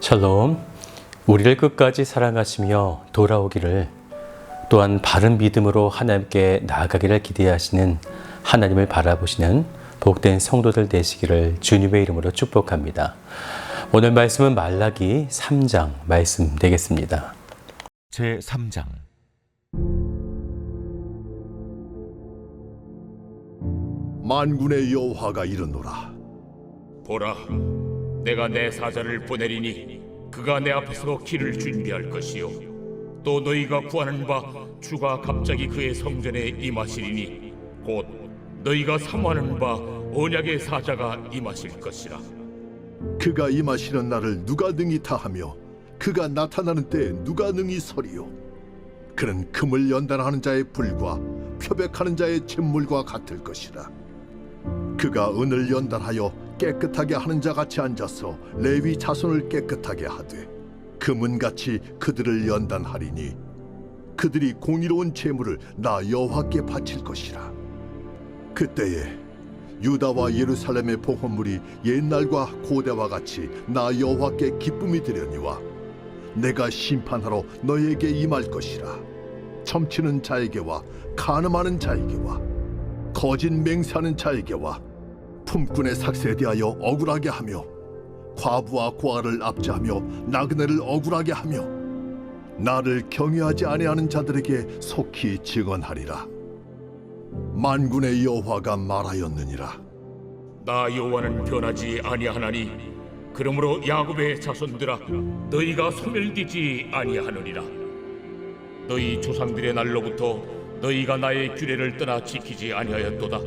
샬롬, 우리를 끝까지 사랑하시며 돌아오기를, 또한 바른 믿음으로 하나님께 나아가기를 기대하시는 하나님을 바라보시는 복된 성도들 되시기를 주님의 이름으로 축복합니다. 오늘 말씀은 말라기 3장 말씀 되겠습니다. 제3장. 만군의 여호와가 이르노라. 보라, 내가 내 사자를 보내리니 그가 내 앞에서 길을 준비할 것이요, 또 너희가 구하는 바 주가 갑자기 그의 성전에 임하시리니 곧 너희가 사모하는 바 언약의 사자가 임하실 것이라. 그가 임하시는 날을 누가 능히 다하며 그가 나타나는 때에 누가 능히 서리요. 그는 금을 연단하는 자의 불과 표백하는 자의 잿물과 같을 것이라. 그가 은을 연단하여 깨끗하게 하는 자 같이 앉아서 레위 자손을 깨끗하게 하되 금은같이 그들을 연단하리니 그들이 공의로운 제물을 나 여호와께 바칠 것이라. 그때에 유다와 예루살렘의 봉헌물이 옛날과 고대와 같이 나 여호와께 기쁨이 되려니와 내가 심판하러 너에게 임할 것이라. 점치는 자에게와 간음하는 자에게와 거짓 맹세하는 자에게와 품꾼의 삭세에 대하여 억울하게 하며 과부와 고아를 압제하며 나그네를 억울하게 하며 나를 경외하지 아니하는 자들에게 속히 증언하리라. 만군의 여호와가 말하였느니라. 나 여호와는 변하지 아니하나니 그러므로 야곱의 자손들아, 너희가 소멸되지 아니하느니라. 너희 조상들의 날로부터 너희가 나의 규례를 떠나 지키지 아니하였도다.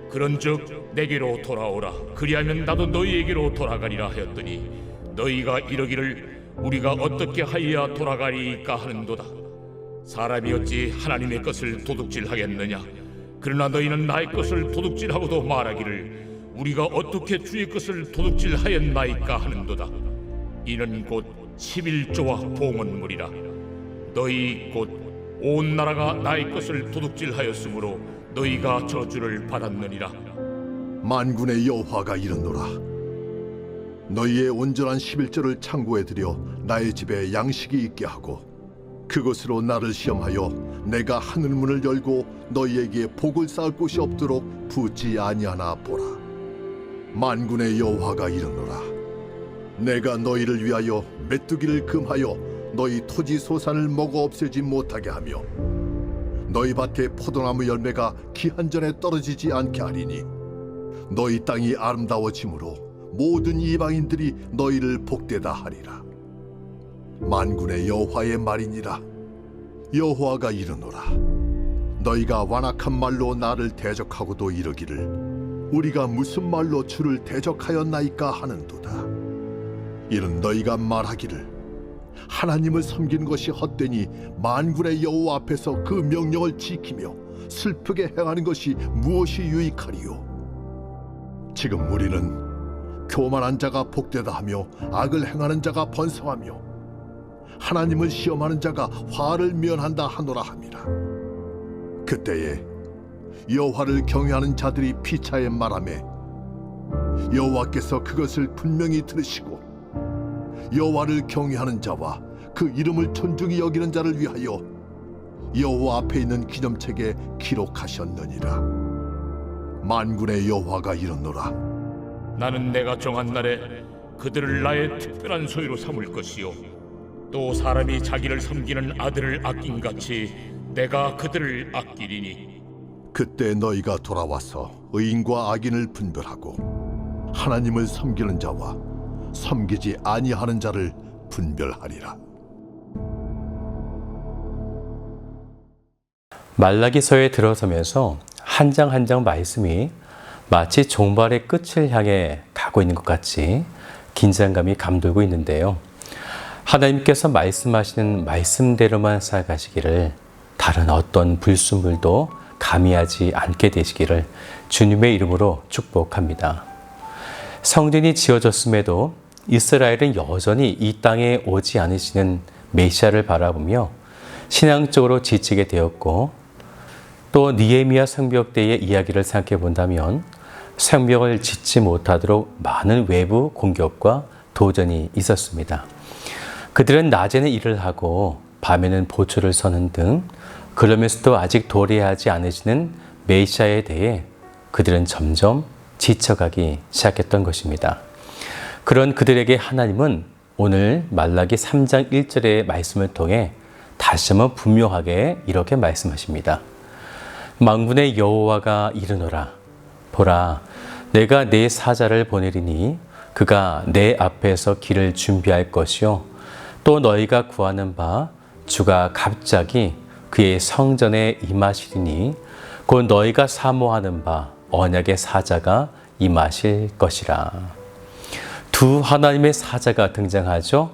그런즉 내게로 돌아오라. 그리하면 나도 너희에게로 돌아가리라 하였더니 너희가 이러기를 우리가 어떻게 하여야 돌아가리까 하는도다. 사람이 어찌 하나님의 것을 도둑질하겠느냐. 그러나 너희는 나의 것을 도둑질하고도 말하기를 우리가 어떻게 주의 것을 도둑질하였나이까 하는도다. 이는 곧 11조와 봉헌물이라. 너희 곧 온 나라가 나의 것을 도둑질하였으므로 너희가 저주를 받았느니라. 만군의 여호와가 이르노라. 너희의 온전한 11조를 창고에 들여 나의 집에 양식이 있게 하고 그것으로 나를 시험하여 내가 하늘문을 열고 너희에게 복을 쌓을 곳이 없도록 붓지 아니하나 보라. 만군의 여호와가 이르노라. 내가 너희를 위하여 메뚜기를 금하여 너희 토지 소산을 먹어 없애지 못하게 하며 너희 밭에 포도나무 열매가 기한전에 떨어지지 않게 하리니 너희 땅이 아름다워짐으로 모든 이방인들이 너희를 복되다 하리라. 만군의 여호와의 말이니라. 여호와가 이르노라. 너희가 완악한 말로 나를 대적하고도 이르기를 우리가 무슨 말로 주를 대적하였나이까 하는도다. 이는 너희가 말하기를 하나님을 섬기는 것이 헛되니 만군의 여호와 앞에서 그 명령을 지키며 슬프게 행하는 것이 무엇이 유익하리요. 지금 우리는 교만한 자가 복되다 하며 악을 행하는 자가 번성하며 하나님을 시험하는 자가 화를 면한다 하노라 함이라. 그때에 여호와를 경외하는 자들이 피차에 말하매 여호와께서 그것을 분명히 들으시고 여호와를 경외하는 자와 그 이름을 존중히 여기는 자를 위하여 여호와 앞에 있는 기념책에 기록하셨느니라. 만군의 여호와가 이르노라. 나는 내가 정한 날에 그들을 나의 특별한 소유로 삼을 것이요, 또 사람이 자기를 섬기는 아들을 아낀같이 내가 그들을 아끼리니 그때 너희가 돌아와서 의인과 악인을 분별하고 하나님을 섬기는 자와 섬기지 아니하는 자를 분별하리라. 말라기서에 들어서면서 한 장 한 장 말씀이 마치 종말의 끝을 향해 가고 있는 것 같이 긴장감이 감돌고 있는데요. 하나님께서 말씀하시는 말씀대로만 살아가시기를 다른 어떤 불순물도 가미하지 않게 되시기를 주님의 이름으로 축복합니다. 성전이 지어졌음에도 이스라엘은 여전히 이 땅에 오지 않으시는 메시아를 바라보며 신앙적으로 지치게 되었고, 또 느헤미야 성벽 때의 이야기를 생각해 본다면 성벽을 짓지 못하도록 많은 외부 공격과 도전이 있었습니다. 그들은 낮에는 일을 하고 밤에는 보초를 서는 등 그러면서도 아직 도래하지 않으시는 메시아에 대해 그들은 점점 지쳐가기 시작했던 것입니다. 그런 그들에게 하나님은 오늘 말라기 3장 1절의 말씀을 통해 다시 한번 분명하게 이렇게 말씀하십니다. 만군의 여호와가 이르노라. 보라, 내가 내 사자를 보내리니 그가 내 앞에서 길을 준비할 것이요. 또 너희가 구하는 바 주가 갑자기 그의 성전에 임하시리니 곧 너희가 사모하는 바 언약의 사자가 임하실 것이라. 두 하나님의 사자가 등장하죠.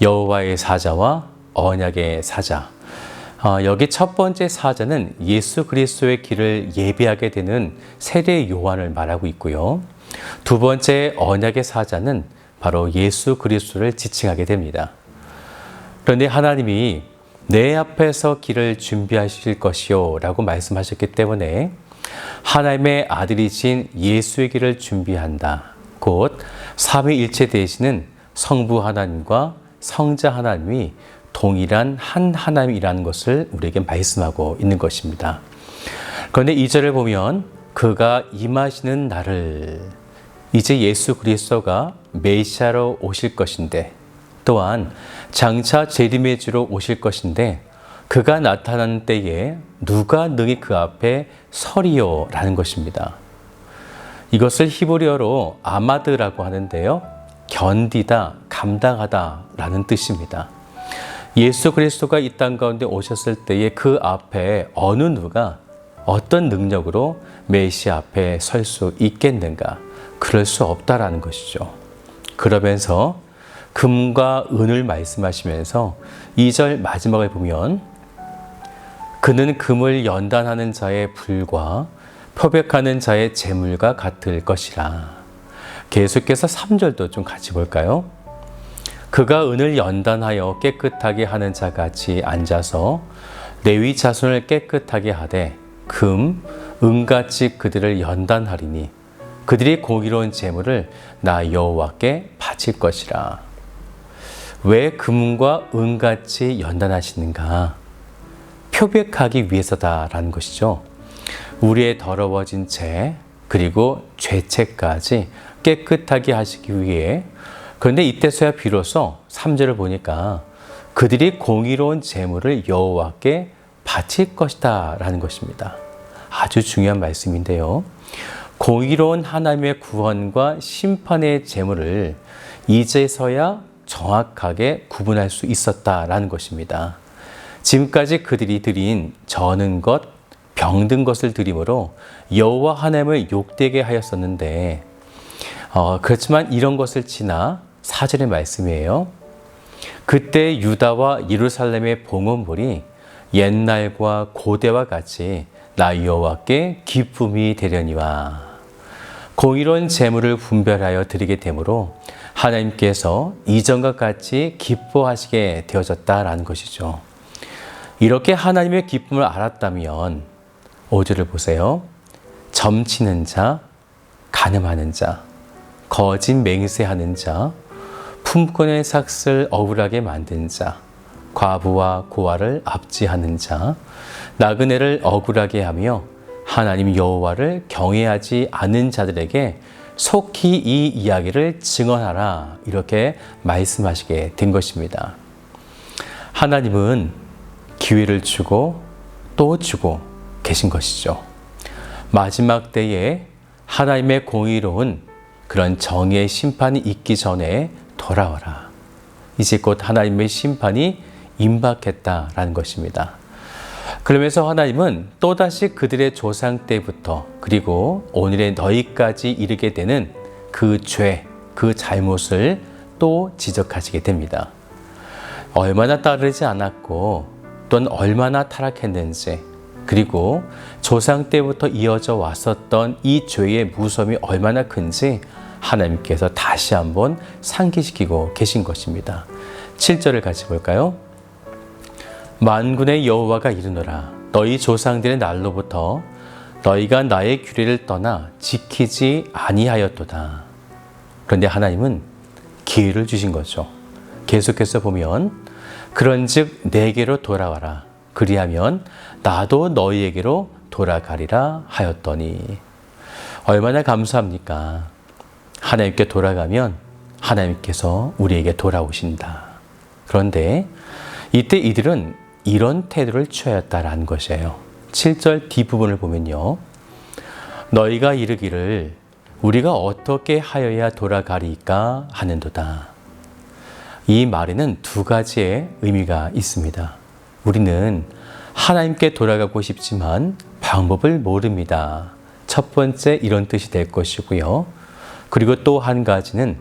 여호와의 사자와 언약의 사자. 여기 첫 번째 사자는 예수 그리스도의 길을 예비하게 되는 세례 요한을 말하고 있고요. 두 번째 언약의 사자는 바로 예수 그리스도를 지칭하게 됩니다. 그런데 하나님이 내 앞에서 길을 준비하실 것이요 라고 말씀하셨기 때문에 하나님의 아들이신 예수의 길을 준비한다. 곧 삼위일체 되시는 성부 하나님과 성자 하나님이 동일한 한 하나님이라는 것을 우리에게 말씀하고 있는 것입니다. 그런데 2절을 보면 그가 임하시는 날을, 이제 예수 그리스도가 메시아로 오실 것인데, 또한 장차 재림의 주로 오실 것인데 그가 나타나는 때에 누가 능히 그 앞에 서리요 라는 것입니다. 이것을 히브리어로 아마드라고 하는데요. 견디다, 감당하다 라는 뜻입니다. 예수 그리스도가 이 땅 가운데 오셨을 때에 그 앞에 어느 누가 어떤 능력으로 메시아 앞에 설 수 있겠는가? 그럴 수 없다라는 것이죠. 그러면서 금과 은을 말씀하시면서 2절 마지막을 보면 그는 금을 연단하는 자의 불과 표백하는 자의 재물과 같을 것이라. 계속해서 3절도 좀 같이 볼까요? 그가 은을 연단하여 깨끗하게 하는 자같이 앉아서 레위 자손을 깨끗하게 하되 금, 은같이 그들을 연단하리니 그들이 공의로운 재물을 나 여호와께 바칠 것이라. 왜 금과 은같이 연단하시는가? 표백하기 위해서다라는 것이죠. 우리의 더러워진 죄 그리고 죄책까지 깨끗하게 하시기 위해. 그런데 이때서야 비로소 3절을 보니까 그들이 공의로운 재물을 여호와께 바칠 것이다 라는 것입니다. 아주 중요한 말씀인데요. 공의로운 하나님의 구원과 심판의 재물을 이제서야 정확하게 구분할 수 있었다라는 것입니다. 지금까지 그들이 드린 저는 것, 병든 것을 드림으로 여호와 하나님을 욕되게 하였었는데 그렇지만 이런 것을 지나 4절의 말씀이에요. 그때 유다와 예루살렘의 봉헌물이 옛날과 고대와 같이 나 여호와께 기쁨이 되려니와. 공의로운 재물을 분별하여 드리게 되므로 하나님께서 이전과 같이 기뻐하시게 되어졌다라는 것이죠. 이렇게 하나님의 기쁨을 알았다면 5절을 보세요. 점치는 자, 간음하는 자, 거짓 맹세하는 자, 품꾼의 삭슬 억울하게 만든 자, 과부와 고아를 압제하는 자, 나그네를 억울하게 하며 하나님 여호와를 경외하지 않은 자들에게 속히 이 이야기를 증언하라. 이렇게 말씀하시게 된 것입니다. 하나님은 기회를 주고 또 주고 계신 것이죠. 마지막 때에 하나님의 공의로운 그런 정의의 심판이 있기 전에 돌아와라. 이제 곧 하나님의 심판이 임박했다라는 것입니다. 그러면서 하나님은 또다시 그들의 조상 때부터 그리고 오늘의 너희까지 이르게 되는 그 죄, 그 잘못을 또 지적하시게 됩니다. 얼마나 따르지 않았고 또는 얼마나 타락했는지, 그리고 조상 때부터 이어져 왔었던 이 죄의 무서움이 얼마나 큰지 하나님께서 다시 한번 상기시키고 계신 것입니다. 7절을 같이 볼까요? 만군의 여호와가 이르노라. 너희 조상들의 날로부터 너희가 나의 규례를 떠나 지키지 아니하였도다. 그런데 하나님은 기회를 주신 거죠. 계속해서 보면 그런즉 내게로 돌아와라. 그리하면 나도 너희에게로 돌아가리라 하였더니 얼마나 감사합니까? 하나님께 돌아가면 하나님께서 우리에게 돌아오신다. 그런데 이때 이들은 이런 태도를 취하였다라는 것이에요. 7절 뒷부분을 보면요. 너희가 이르기를 우리가 어떻게 하여야 돌아가리까 하는도다. 이 말에는 두 가지의 의미가 있습니다. 우리는 하나님께 돌아가고 싶지만 방법을 모릅니다. 첫 번째 이런 뜻이 될 것이고요. 그리고 또 한 가지는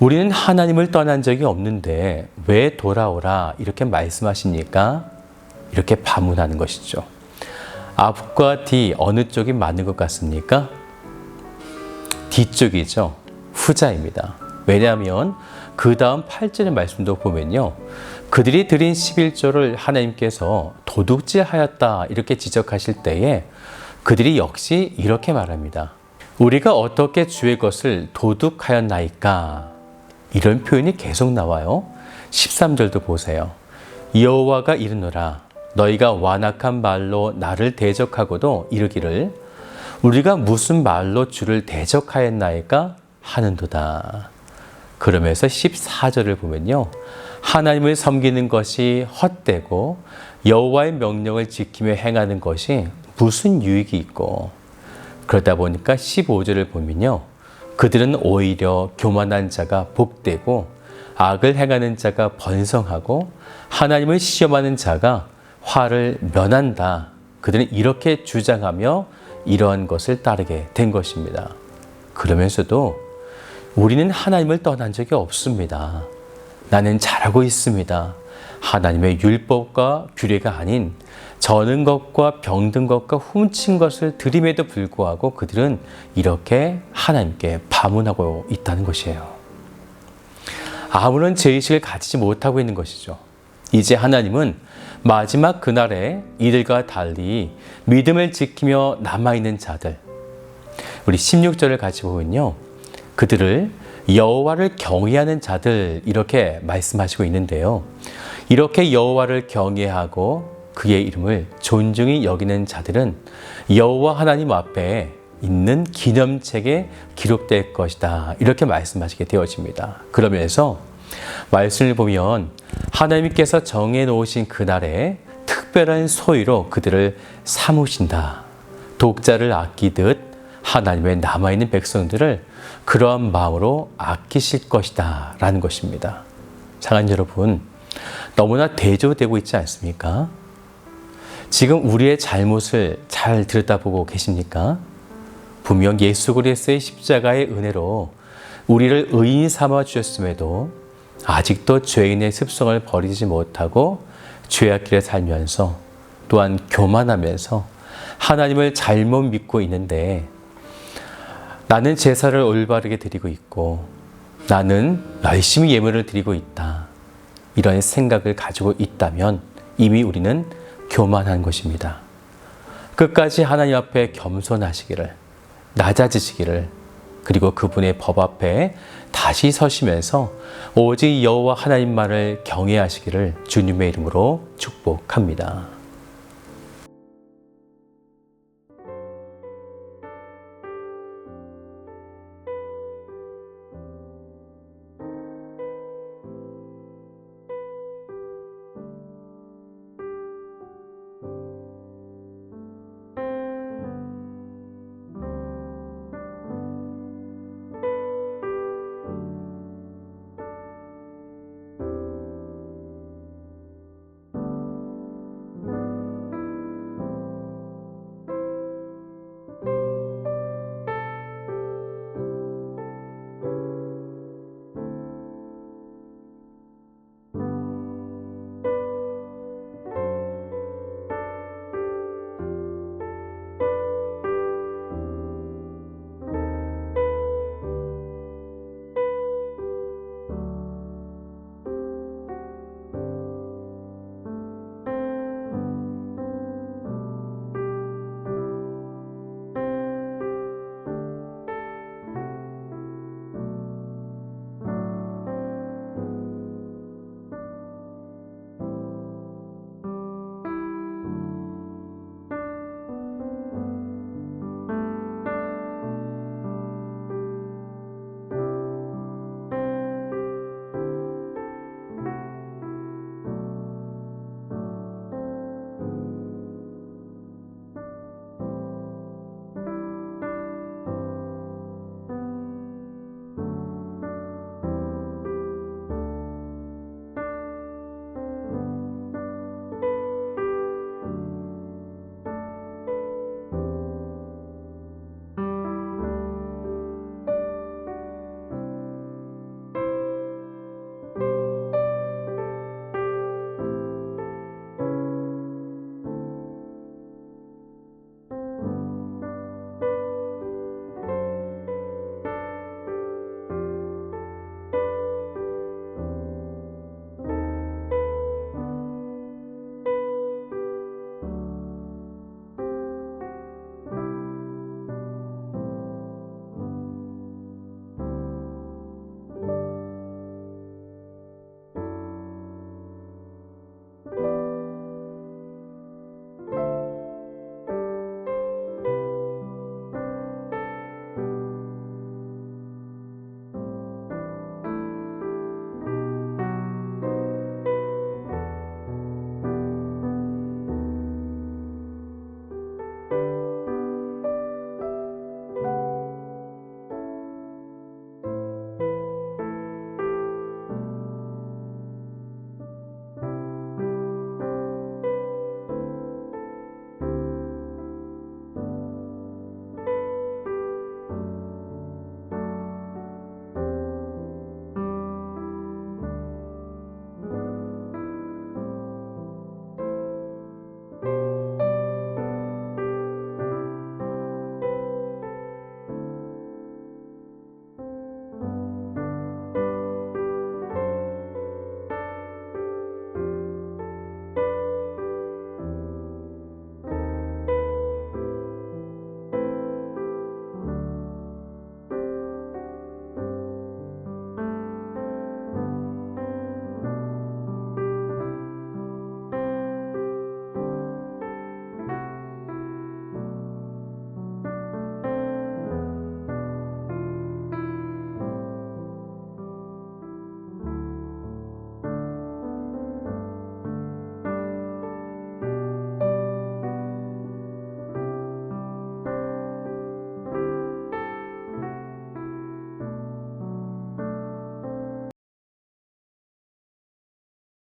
우리는 하나님을 떠난 적이 없는데 왜 돌아오라 이렇게 말씀하십니까? 이렇게 반문하는 것이죠. 앞과 뒤 어느 쪽이 맞는 것 같습니까? 뒤쪽이죠. 후자입니다. 왜냐하면 그 다음 8절의 말씀도 보면요. 그들이 드린 11조를 하나님께서 도둑질하였다 이렇게 지적하실 때에 그들이 역시 이렇게 말합니다. 우리가 어떻게 주의 것을 도둑하였나이까? 이런 표현이 계속 나와요. 13절도 보세요. 여호와가 이르노라 너희가 완악한 말로 나를 대적하고도 이르기를 우리가 무슨 말로 주를 대적하였나이까 하는도다. 그러면서 14절을 보면요. 하나님을 섬기는 것이 헛되고 여호와의 명령을 지키며 행하는 것이 무슨 유익이 있고 그러다 보니까 15절을 보면요. 그들은 오히려 교만한 자가 복되고 악을 행하는 자가 번성하고 하나님을 시험하는 자가 화를 면한다. 그들은 이렇게 주장하며 이러한 것을 따르게 된 것입니다. 그러면서도 우리는 하나님을 떠난 적이 없습니다. 나는 잘하고 있습니다. 하나님의 율법과 규례가 아닌 저는 것과 병든 것과 훔친 것을 드림에도 불구하고 그들은 이렇게 하나님께 반문하고 있다는 것이에요. 아무런 죄의식을 가지지 못하고 있는 것이죠. 이제 하나님은 마지막 그날에 이들과 달리 믿음을 지키며 남아있는 자들, 우리 16절을 같이 보면요. 그들을 여호와를 경외하는 자들 이렇게 말씀하시고 있는데요. 이렇게 여호와를 경외하고 그의 이름을 존중히 여기는 자들은 여호와 하나님 앞에 있는 기념책에 기록될 것이다. 이렇게 말씀하시게 되어집니다. 그러면서 말씀을 보면 하나님께서 정해 놓으신 그날에 특별한 소위로 그들을 삼으신다. 독자를 아끼듯 하나님의 남아있는 백성들을 그러한 마음으로 아끼실 것이다 라는 것입니다. 사랑하는 여러분, 너무나 대조되고 있지 않습니까? 지금 우리의 잘못을 잘 들여다보고 계십니까? 분명 예수 그리스도의 십자가의 은혜로 우리를 의인 삼아 주셨음에도 아직도 죄인의 습성을 버리지 못하고 죄악 길에 살면서 또한 교만하면서 하나님을 잘못 믿고 있는데 나는 제사를 올바르게 드리고 있고 나는 열심히 예물을 드리고 있다. 이런 생각을 가지고 있다면 이미 우리는 교만한 것입니다. 끝까지 하나님 앞에 겸손하시기를, 낮아지시기를, 그리고 그분의 법 앞에 다시 서시면서 오직 여호와 하나님만을 경외하시기를 주님의 이름으로 축복합니다.